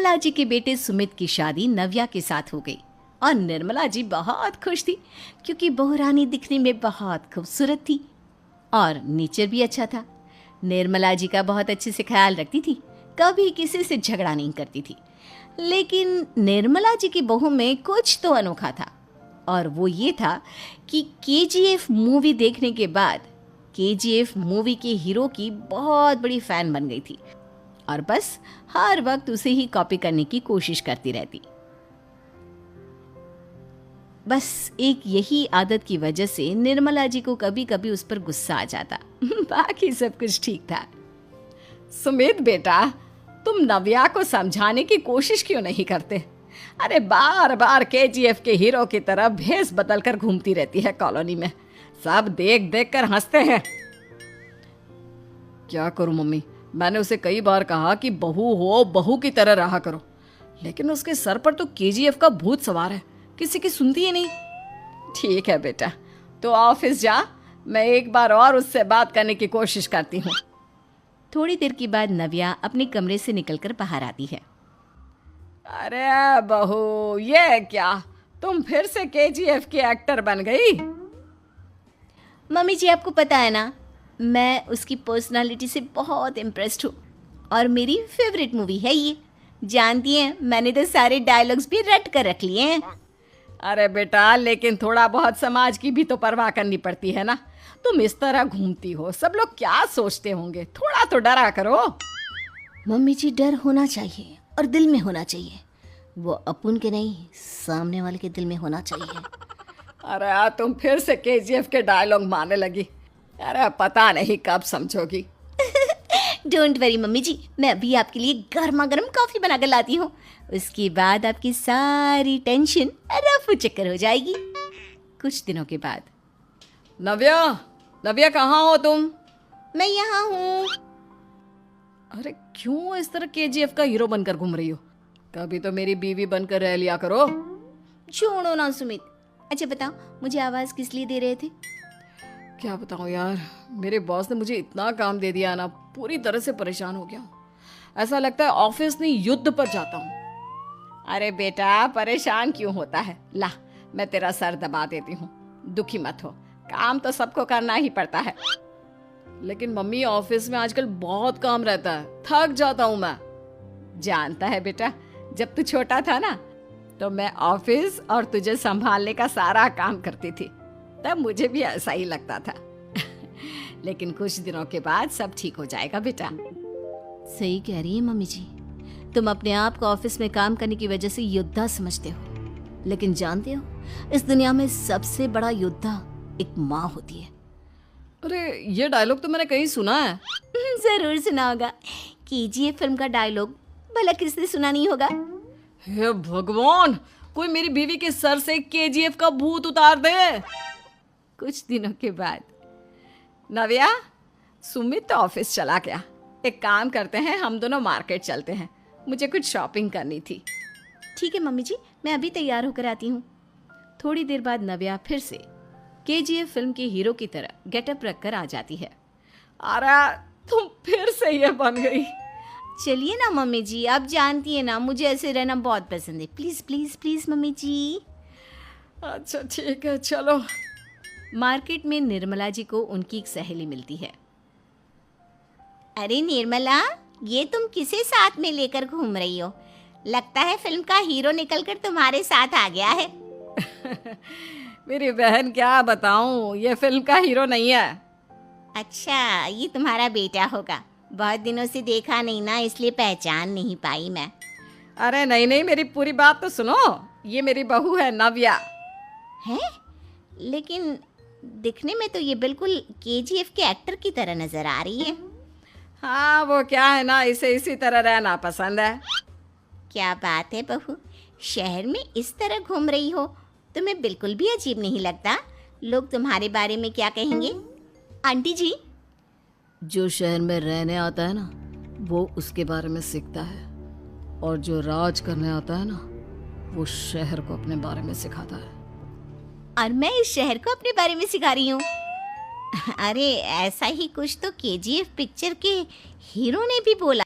निर्मला जी के बेटे सुमित की शादी नव्या के साथ हो गई और निर्मला जी बहुत खुश थी क्योंकि बहू रानी दिखने में बहुत खूबसूरत थी और नेचर भी अच्छा था। निर्मला जी का बहुत अच्छे से ख्याल रखती थी, कभी किसी से झगड़ा नहीं करती थी। लेकिन निर्मला जी की बहू में कुछ तो अनोखा था और वो ये था कि केजीएफ मूवी देखने के बाद केजीएफ मूवी के हीरो की बहुत बड़ी फैन बन गई थी और बस हर वक्त उसे ही कॉपी करने की कोशिश करती रहती। बस एक यही आदत की वजह से निर्मला जी को कभी कभी उस पर गुस्सा आ जाता। बाकी सब कुछ ठीक था। सुमित बेटा, तुम नव्या को समझाने की कोशिश क्यों नहीं करते? अरे बार बार केजीएफ के हीरो की तरह भेस बदल कर घूमती रहती है कॉलोनी में, सब देख देख कर हंसते हैं। क्या करूं मम्मी, मैंने उसे कई बार कहा कि बहू हो, बहू की तरह रहा करो, लेकिन उसके सर पर तो केजीएफ का भूत सवार है, किसी की सुनती ही नहीं। ठीक है बेटा, तो ऑफिस जा, मैं एक बार और उससे बात करने की कोशिश करती हूँ। थोड़ी देर के बाद नव्या अपने कमरे से निकलकर बाहर आती है। अरे बहू, ये क्या, तुम फिर से केजीएफ की एक्टर बन गई? मम्मी जी, आपको पता है ना, मैं उसकी पर्सनालिटी से बहुत इम्प्रेस्ड हूँ और मेरी फेवरेट मूवी है ये। जानती हैं, मैंने तो सारे डायलॉग्स भी रट कर रख लिए हैं। अरे बेटा, लेकिन थोड़ा बहुत समाज की भी तो परवाह करनी पड़ती है ना। तुम इस तरह घूमती हो, सब लोग क्या सोचते होंगे, थोड़ा तो डरा करो। मम्मी जी, डर होना चाहिए और दिल में होना चाहिए, वो अपन के नहीं, सामने वाले के दिल में होना चाहिए। अरे तुम फिर से केजीएफ के डायलॉग मारने लगी। अरे पता नहीं कब समझोगी। डोंट वरी मम्मी जी, मैं अभी आपके लिए गर्मा गर्म कॉफी बना कर लाती हूँ। उसके बाद आपकी सारी टेंशन रफू चक्कर हो जाएगी। कुछ दिनों के बाद। नव्या, नव्या कहाँ हो तुम? मैं यहाँ हूँ। अरे क्यों इस तरह केजीएफ का हीरो बनकर घूम रही हो? कभी तो मेरी बीवी बनकर रह लिया करो। छोड़ो ना सुमित। अच्छा बताओ, मुझे आवाज किस लिए दे रहे थे? क्या बताऊं यार, मेरे बॉस ने मुझे इतना काम दे दिया ना, पूरी तरह से परेशान हो गया हूँ। ऐसा लगता है ऑफिस नहीं, युद्ध पर जाता हूँ। अरे बेटा, परेशान क्यों होता है? ला, मैं तेरा सर दबा देती हूँ, दुखी मत हो, काम तो सबको करना ही पड़ता है। लेकिन मम्मी, ऑफिस में आजकल बहुत काम रहता है, थक जाता हूँ मैं। जानता है बेटा, जब तू छोटा था ना, तो मैं ऑफिस और तुझे संभालने का सारा काम करती थी, तब मुझे भी ऐसा ही लगता था। लेकिन कुछ दिनों के बाद सब ठीक हो जाएगा बेटा। सही कह रही है मम्मी जी, तुम अपने आप को ऑफिस में काम करने की वजह से योद्धा समझते हो, लेकिन जानते हो, इस दुनिया में सबसे बड़ा योद्धा एक माँ होती है। अरे ये डायलॉग तो मैंने कहीं सुना है। जरूर सुना होगा, केजीएफ फिल्म का डायलॉग, भला किसने सुना नहीं होगा? हे भगवान, कोई मेरी बीवी के सर से केजीएफ का भूत उतार दे। कुछ दिनों के बाद। नव्या, सुमित तो ऑफिस चला गया, एक काम करते हैं, हम दोनों मार्केट चलते हैं, मुझे कुछ शॉपिंग करनी थी। ठीक है मम्मी जी, मैं अभी तैयार होकर आती हूँ। थोड़ी देर बाद नव्या फिर से केजीएफ फिल्म के हीरो की तरह गेटअप रखकर आ जाती है। अरे तुम फिर से ये बन गई। चलिए ना मम्मी जी, आप जानती है ना, मुझे ऐसे रहना बहुत पसंद है। प्लीज प्लीज प्लीज मम्मी जी। अच्छा ठीक है, चलो। मार्केट में निर्मला जी को उनकी एक सहेली मिलती है। अरे निर्मला, ये तुम किसे साथ में लेकर घूम रही हो? लगता है फिल्म का हीरो निकलकर तुम्हारे साथ आ गया है। मेरी बहन, क्या बताऊं, ये फिल्म का हीरो नहीं है। अच्छा, ये तुम्हारा बेटा होगा, बहुत दिनों से देखा नहीं ना, इसलिए पहचान नहीं पाई मैं। अरे नहीं नहीं, मेरी पूरी बात तो सुनो, ये मेरी बहू है नव्या। है? लेकिन दिखने में तो ये बिल्कुल केजीएफ के एक्टर की तरह नजर आ रही है। हाँ, वो क्या है ना, इसे इसी तरह रहना पसंद है। क्या बात है बहू, शहर में इस तरह घूम रही हो, तुम्हें बिल्कुल भी अजीब नहीं लगता? लोग तुम्हारे बारे में क्या कहेंगे? आंटी जी, जो शहर में रहने आता है ना, वो उसके बारे में सीखता है, और जो राज करने आता है ना, वो शहर को अपने बारे में सिखाता है। और मैं इस शहर को अपने बारे में सिखा रही हूँ। अरे ऐसा ही कुछ तो केजीएफ पिक्चर के हीरो ने भी बोला।